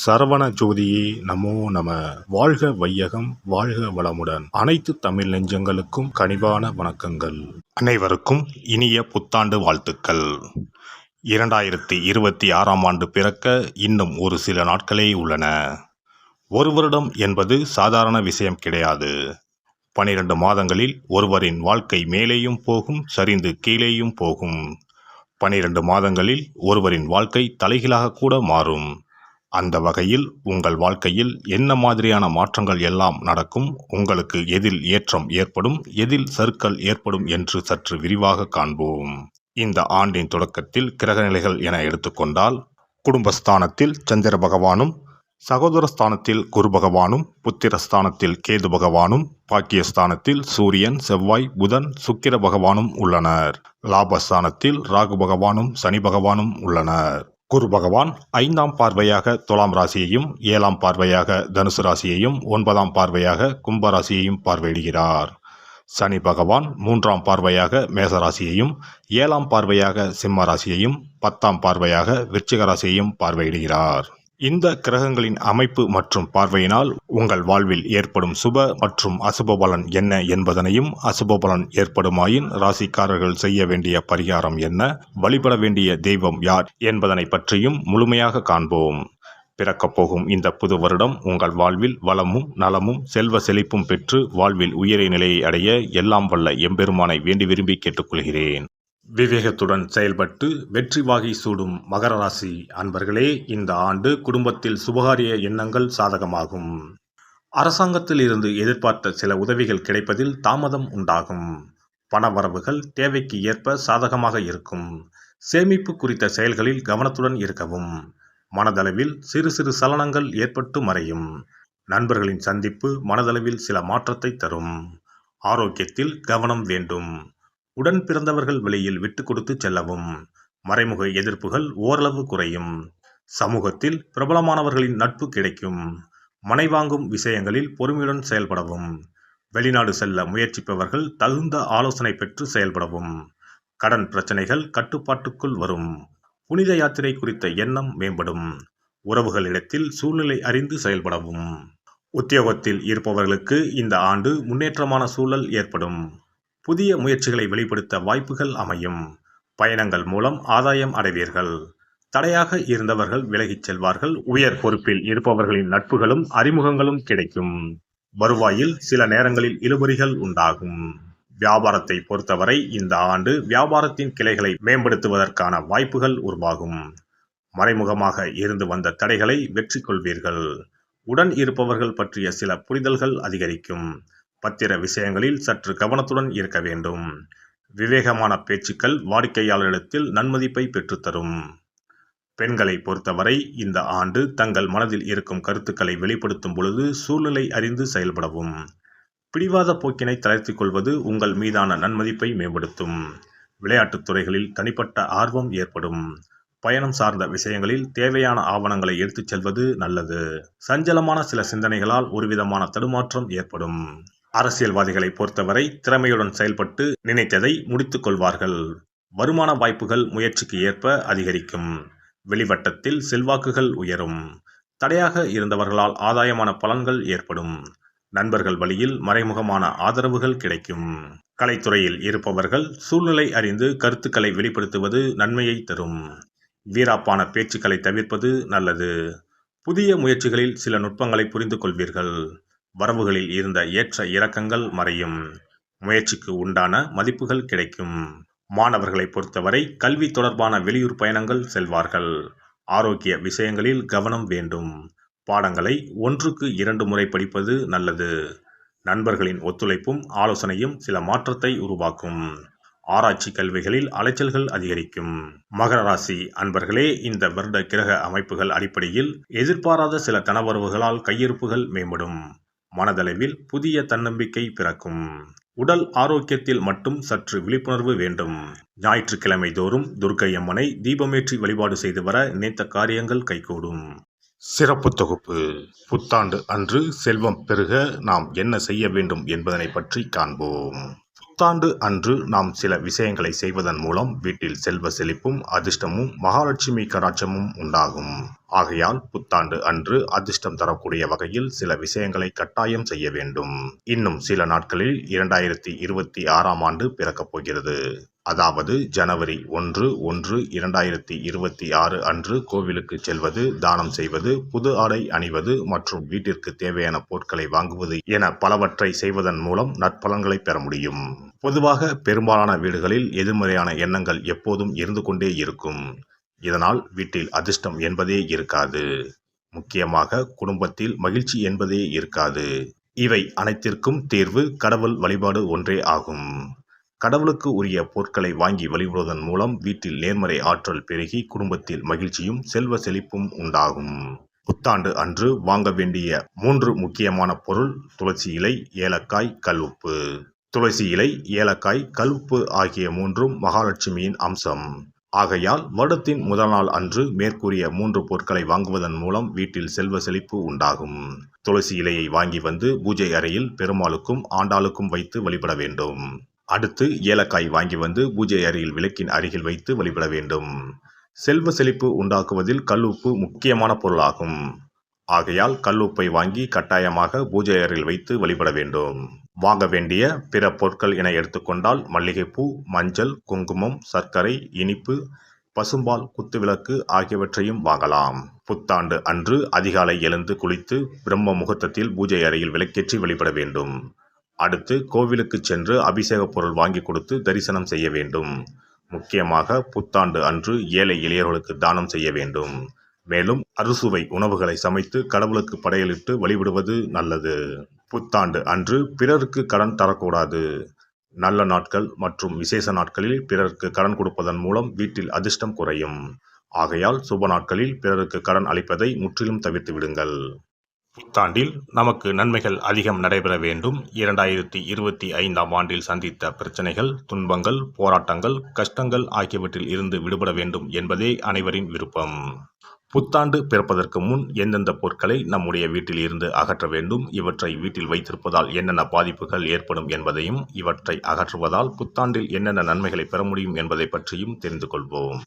சரவண ஜோதியே நமோ நம. வாழ்க வையகம், வாழ்க வளமுடன். அனைத்து தமிழ் நெஞ்சங்களுக்கும் கனிவான வணக்கங்கள். அனைவருக்கும் இனிய புத்தாண்டு வாழ்த்துக்கள். 2026ஆம் ஆண்டு பிறக்க இன்னும் ஒரு சில நாட்களே உள்ளன. ஒரு வருடம் என்பது சாதாரண விஷயம் கிடையாது. 12 மாதங்களில் ஒருவரின் வாழ்க்கை மேலேயும் போகும், சரிந்து கீழேயும் போகும். 12 மாதங்களில் ஒருவரின் வாழ்க்கை தலைகீழாக கூட மாறும். அந்த வகையில் உங்கள் வாழ்க்கையில் என்ன மாதிரியான மாற்றங்கள் எல்லாம் நடக்கும், உங்களுக்கு எதில் ஏற்றம் ஏற்படும், எதில் சறுக்கல் ஏற்படும் என்று சற்று விரிவாக காண்போம். இந்த ஆண்டின் தொடக்கத்தில் கிரகநிலைகள் என எடுத்துக்கொண்டால், குடும்பஸ்தானத்தில் சந்திர பகவானும், சகோதரஸ்தானத்தில் குரு பகவானும், புத்திரஸ்தானத்தில் கேது பகவானும், பாக்கியஸ்தானத்தில் சூரியன், செவ்வாய், புதன், சுக்கிர பகவானும் உள்ளனர். லாபஸ்தானத்தில் ராகு பகவானும் சனி பகவானும் உள்ளனர். குரு பகவான் 5ஆம் பார்வையாக துலாம் ராசியையும், 7ஆம் பார்வையாக தனுசு ராசியையும், 9ஆம் பார்வையாக கும்ப ராசியையும் பார்வையிடுகிறார். சனி பகவான் 3ஆம் பார்வையாக மேச ராசியையும், 7ஆம் பார்வையாக சிம்ம ராசியையும், 10ஆம் பார்வையாக விருச்சிக ராசியையும் பார்வையிடுகிறார். இந்த கிரகங்களின் அமைப்பு மற்றும் பார்வையினால் உங்கள் வாழ்வில் ஏற்படும் சுப மற்றும் அசுப பலன் என்ன என்பதனையும், அசுப பலன் ஏற்படுமாயின் ராசிக்காரர்கள் செய்ய வேண்டிய பரிகாரம் என்ன, வழிபட வேண்டிய தெய்வம் யார் என்பதனை பற்றியும் முழுமையாக காண்போம். பிறக்கப் போகும் இந்த புது வருடம் உங்கள் வாழ்வில் வளமும் நலமும் செல்வ செழிப்பும் பெற்று வாழ்வில் உயரிய நிலையை அடைய எல்லாம் வல்ல எம்பெருமானை வேண்டி விரும்பி கேட்டுக்கொள்கிறேன். விவேகத்துடன் செயல்பட்டு வெற்றி வாகை சூடும் மகர ராசி அன்பர்களே, இந்த ஆண்டு குடும்பத்தில் சுபகாரிய எண்ணங்கள் சாதகமாகும். அரசாங்கத்தில் இருந்து எதிர்பார்த்த சில உதவிகள் கிடைப்பதில் தாமதம் உண்டாகும். பணவரவுகள் தேவைக்கு ஏற்ப சாதகமாக இருக்கும். சேமிப்பு குறித்த செயல்களில் கவனத்துடன் இருக்கவும். மனதளவில் சிறு சிறு சலனங்கள் ஏற்பட்டு மறையும். நண்பர்களின் சந்திப்பு மனதளவில் சில மாற்றத்தை தரும். ஆரோக்கியத்தில் கவனம் வேண்டும். உடன் பிறந்தவர்கள் வழியில் விட்டு கொடுத்து செல்லவும். மறைமுக எதிர்ப்புகள் ஓரளவு குறையும். சமூகத்தில் பிரபலமானவர்களின் நட்பு கிடைக்கும். மனை வாங்கும் விஷயங்களில் பொறுமையுடன் செயல்படவும். வெளிநாடு செல்ல முயற்சிப்பவர்கள் தகுந்த ஆலோசனை பெற்று செயல்படவும். கடன் பிரச்சனைகள் கட்டுப்பாட்டுக்குள் வரும். புனித யாத்திரை குறித்த எண்ணம் மேம்படும். உறவுகளிடத்தில் சூழ்நிலை அறிந்து செயல்படவும். உத்தியோகத்தில் இருப்பவர்களுக்கு இந்த ஆண்டு முன்னேற்றமான சூழல் ஏற்படும். புதிய முயற்சிகளை வெளிப்படுத்த வாய்ப்புகள் அமையும். பயணங்கள் மூலம் ஆதாயம் அடைவீர்கள். தடையாக இருந்தவர்கள் விலகிச் செல்வார்கள். உயர் பொறுப்பில் இருப்பவர்களின் நட்புகளும் அறிமுகங்களும் கிடைக்கும். வருவாயில் சில நேரங்களில் இழுபறிகள் உண்டாகும். வியாபாரத்தை பொறுத்தவரை இந்த ஆண்டு வியாபாரத்தின் கிளைகளை மேம்படுத்துவதற்கான வாய்ப்புகள் உருவாகும். மறைமுகமாக இருந்து வந்த தடைகளை வெற்றி கொள்வீர்கள். உடன் இருப்பவர்கள் பற்றிய சில புரிதல்கள் அதிகரிக்கும். பத்திர விஷயங்களில் சற்று கவனத்துடன் இருக்க வேண்டும். விவேகமான பேச்சுக்கள் வாடிக்கையாளரிடத்தில் நன்மதிப்பை பெற்றுத்தரும். பெண்களை பொறுத்தவரை இந்த ஆண்டு தங்கள் மனதில் இருக்கும் கருத்துக்களை வெளிப்படுத்தும் பொழுது சூழ்நிலை அறிந்து செயல்படவும். பிடிவாத போக்கினை தளர்த்திக் கொள்வது உங்கள் மீதான நன்மதிப்பை மேம்படுத்தும். விளையாட்டுத் துறைகளில் தனிப்பட்ட ஆர்வம் ஏற்படும். பயணம் சார்ந்த விஷயங்களில் தேவையான ஆவணங்களை எடுத்துச் செல்வது நல்லது. சஞ்சலமான சில சிந்தனைகளால் ஒருவிதமான தடுமாற்றம் ஏற்படும். அரசியல்வாதிகளை பொறுத்தவரை திறமையுடன் செயல்பட்டு நினைத்ததை முடித்துக் கொள்வார்கள். வருமான வாய்ப்புகள் முயற்சிக்கு ஏற்ப அதிகரிக்கும். வெளிவட்டத்தில் செல்வாக்குகள் உயரும். தடையாக இருந்தவர்களால் ஆதாயமான பலன்கள் ஏற்படும். நண்பர்கள் வழியில் மறைமுகமான ஆதரவுகள் கிடைக்கும். கலைத்துறையில் இருப்பவர்கள் சூழ்நிலை அறிந்து கருத்துக்களை வெளிப்படுத்துவது நன்மையை தரும். வீராப்பான பேச்சுக்களை தவிர்ப்பது நல்லது. புதிய முயற்சிகளில் சில நுட்பங்களை புரிந்து கொள்வீர்கள். வரவுகளில் இருந்த ஏற்ற இறக்கங்கள் மறையும். முயற்சிக்கு உண்டான மதிப்புகள் கிடைக்கும். மாணவர்களை பொறுத்தவரை கல்வி தொடர்பான வெளியூர் பயணங்கள் செல்வார்கள். ஆரோக்கிய விஷயங்களில் கவனம் வேண்டும். பாடங்களை 1க்கு 2 முறை படிப்பது நல்லது. நண்பர்களின் ஒத்துழைப்பும் ஆலோசனையும் சில மாற்றத்தை உருவாக்கும். ஆராய்ச்சி கல்விகளில் அலைச்சல்கள் அதிகரிக்கும். மகர ராசி அன்பர்களே, இந்த வருட கிரக அமைப்புகள் அடிப்படையில் எதிர்பாராத சில தனவரவுகளால் கையிருப்புகள் மேம்படும். மனதளவில் புதிய தன்னம்பிக்கை பிறக்கும். உடல் ஆரோக்கியத்தில் மட்டும் சற்று விழிப்புணர்வு வேண்டும். ஞாயிற்றுக்கிழமை தோறும் துர்க்கை அம்மனை தீபமேற்றி வழிபாடு செய்து வர நினைத்த காரியங்கள் கைகூடும். சிறப்பு தொகுப்பு. புத்தாண்டு அன்று செல்வம் பெருக நாம் என்ன செய்ய வேண்டும் என்பதனை பற்றி காண்போம். புத்தாண்டு அன்று நாம் சில விஷயங்களை செய்வதன் மூலம் வீட்டில் செல்வ செழிப்பும் அதிர்ஷ்டமும் மகாலட்சுமி கடாட்சமும் உண்டாகும். ஆகையால் புத்தாண்டு அன்று அதிர்ஷ்டம் தரக்கூடிய வகையில் சில விஷயங்களை கட்டாயம் செய்ய வேண்டும். இன்னும் சில நாட்களில் 2026ஆம் ஆண்டு பிறக்கப் போகிறது. அதாவது ஜனவரி 1/1/2026 அன்று கோவிலுக்கு செல்வது, தானம் செய்வது, புது ஆடை அணிவது மற்றும் வீட்டிற்கு தேவையான பொருட்களை வாங்குவது என பலவற்றை செய்வதன் மூலம் நற்பலன்களை பெற முடியும். பொதுவாக பெரும்பாலான வீடுகளில் எதிர்மறையான எண்ணங்கள் எப்போதும் இருந்து கொண்டே இருக்கும். இதனால் வீட்டில் அதிர்ஷ்டம் என்பதே இருக்காது. முக்கியமாக குடும்பத்தில் மகிழ்ச்சி என்பதே இருக்காது. இவை அனைத்திற்கும் தீர்வு கடவுள் வழிபாடு ஒன்றே ஆகும். கடவுளுக்கு உரிய பொருட்களை வாங்கி வழிபடுவதன் மூலம் வீட்டில் நேர்மறை ஆற்றல் பெருகி குடும்பத்தில் மகிழ்ச்சியும் செல்வ செழிப்பும் உண்டாகும். புத்தாண்டு அன்று வாங்க வேண்டிய 3 முக்கியமான பொருள்: துளசி இலை, ஏலக்காய், கல்லுப்பு. துளசி இலை, ஏலக்காய், கல்லுப்பு ஆகிய 3ம் மகாலட்சுமியின் அம்சம். ஆகையால் வருடத்தின் முதல் நாள் அன்று மேற்கூறிய 3 பொருட்களை வாங்குவதன் மூலம் வீட்டில் செல்வ செழிப்பு உண்டாகும். துளசி இலையை வாங்கி வந்து பூஜை அறையில் பெருமாளுக்கும் ஆண்டாளுக்கும் வைத்து வழிபட வேண்டும். அடுத்து ஏலக்காய் வாங்கி வந்து பூஜை அறையில் விளக்கின் அருகில் வைத்து வழிபட வேண்டும். செல்வ செழிப்பு உண்டாக்குவதில் கல்லுப்பு முக்கியமான பொருளாகும். ஆகையால் கல்லுப்பை வாங்கி கட்டாயமாக பூஜை அறையில் வைத்து வழிபட வேண்டும். வாங்க வேண்டிய பிற பொருட்கள் என எடுத்துக்கொண்டால் மல்லிகைப்பூ, மஞ்சள், குங்குமம், சர்க்கரை, இனிப்பு, பசும்பால், குத்துவிளக்கு ஆகியவற்றையும் வாங்கலாம். புத்தாண்டு அன்று அதிகாலை எழுந்து குளித்து பிரம்ம முகூர்த்தத்தில் பூஜை அறையில் விளக்கேற்றி வழிபட வேண்டும். அடுத்து கோவிலுக்கு சென்று அபிஷேக பொருள் வாங்கி கொடுத்து தரிசனம் செய்ய வேண்டும். முக்கியமாக புத்தாண்டு அன்று ஏழை எளியவர்களுக்கு தானம் செய்ய வேண்டும். மேலும் அறுசுவை உணவுகளை சமைத்து கடவுளுக்கு படையலிட்டு வழிபடுவது நல்லது. புத்தாண்டு அன்று பிறருக்கு கடன் தரக்கூடாது. நல்ல நாட்கள் மற்றும் விசேஷ நாட்களில் பிறருக்கு கடன் கொடுப்பதன் மூலம் வீட்டில் அதிர்ஷ்டம் குறையும். ஆகையால் சுப நாட்களில் பிறருக்கு கடன் அளிப்பதை முற்றிலும் தவிர்த்து விடுங்கள். புத்தாண்டில் நமக்கு நன்மைகள் அதிகம் நடைபெற வேண்டும். 2025ஆம் ஆண்டில் சந்தித்த பிரச்சனைகள், துன்பங்கள், போராட்டங்கள், கஷ்டங்கள் ஆகியவற்றில் இருந்து விடுபட வேண்டும் என்பதே அனைவரின் விருப்பம். புத்தாண்டு பிறப்பதற்கு முன் எந்தெந்த பொருட்களை நம்முடைய வீட்டில் இருந்து அகற்ற வேண்டும், இவற்றை வீட்டில் வைத்திருப்பதால் என்னென்ன பாதிப்புகள் ஏற்படும் என்பதையும், இவற்றை அகற்றுவதால் புத்தாண்டில் என்னென்ன நன்மைகளை பெற முடியும் என்பதை பற்றியும் தெரிந்து கொள்வோம்.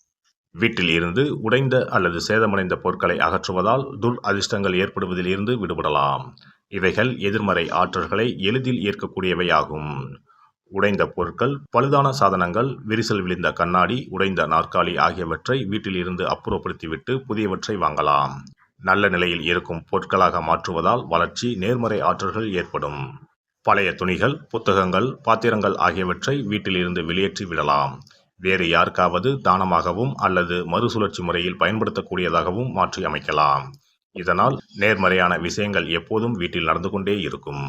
வீட்டில் இருந்து உடைந்த அல்லது சேதமடைந்த பொருட்களை அகற்றுவதால் துர் அதிர்ஷ்டங்கள் ஏற்படுவதில் இருந்து விடுபடலாம். இவைகள் எதிர்மறை ஆற்றல்களை எளிதில் ஏற்கக்கூடியவையாகும். உடைந்த பொருட்கள், பழுதான சாதனங்கள், விரிசல் விழுந்த கண்ணாடி, உடைந்த நாற்காலி ஆகியவற்றை வீட்டில் இருந்து அப்புறப்படுத்திவிட்டு புதியவற்றை வாங்கலாம். நல்ல நிலையில் இருக்கும் பொருட்களாக மாற்றுவதால் வளர்ச்சி, நேர்மறை ஆற்றல்கள் ஏற்படும். பழைய துணிகள், புத்தகங்கள், பாத்திரங்கள் ஆகியவற்றை வீட்டில் இருந்து வெளியேற்றி விடலாம். வேறு யாருக்காவது தானமாகவும் அல்லது மறுசுழற்சி முறையில் பயன்படுத்தக்கூடியதாகவும் மாற்றி அமைக்கலாம். இதனால் நேர்மறையான விஷயங்கள் எப்போதும் வீட்டில் நடந்து கொண்டே இருக்கும்.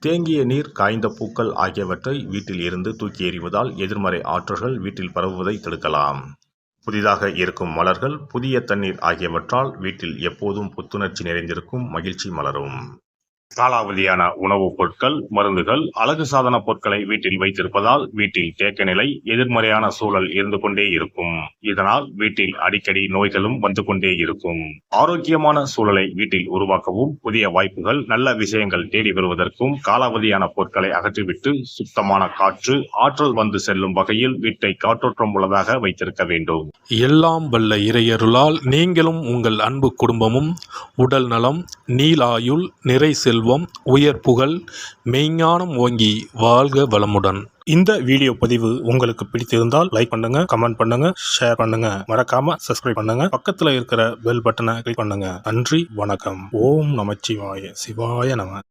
தேங்கிய நீர், காய்ந்த பூக்கள் ஆகியவற்றை வீட்டில் இருந்து தூக்கி எறிவதால் எதிர்மறை ஆற்றல்கள் வீட்டில் பரவுவதை தடுக்கலாம். புதிதாக இருக்கும் மலர்கள், புதிய தண்ணீர் ஆகியவற்றால் வீட்டில் எப்போதும் புத்துணர்ச்சி நிறைந்திருக்கும், மகிழ்ச்சி மலரும். காலாவதியான உணவுப் பொருட்கள், மருந்துகள், அழகு சாதன பொருட்களை வீட்டில் வைத்திருப்பதால் வீட்டில் தேக்க நிலை, எதிர்மறையான சூழல் இருந்து கொண்டே இருக்கும். இதனால் வீட்டில் அடிக்கடி நோய்களும் வந்து கொண்டே இருக்கும். ஆரோக்கியமான சூழலை வீட்டில் உருவாக்கவும், புதிய வாய்ப்புகள், நல்ல விஷயங்கள் தேடி வருவதற்கும் காலாவதியான பொருட்களை அகற்றிவிட்டு சுத்தமான காற்று, ஆற்றல் வந்து செல்லும் வகையில் வீட்டை காற்றோட்டம் உள்ளதாக வைத்திருக்க வேண்டும். எல்லாம் வல்ல இறையருளால் நீங்களும் உங்கள் அன்பு குடும்பமும் உடல் நலம், நீலாயுள், நிறை செல்வம், உயர் புகழ், மெய்ஞானம் ஓங்கி வாழ்க வளமுடன். இந்த வீடியோ பதிவு உங்களுக்கு பிடித்திருந்தால் லைக் பண்ணுங்க, கமெண்ட் பண்ணுங்க, ஷேர் பண்ணுங்க, மறக்காம சப்ஸ்கிரைப் பண்ணுங்க, பக்கத்துல இருக்கிற பெல் பட்டனை கிளிக் பண்ணுங்க. நன்றி, வணக்கம். ஓம் நமச்சிவாய. சிவாய நம.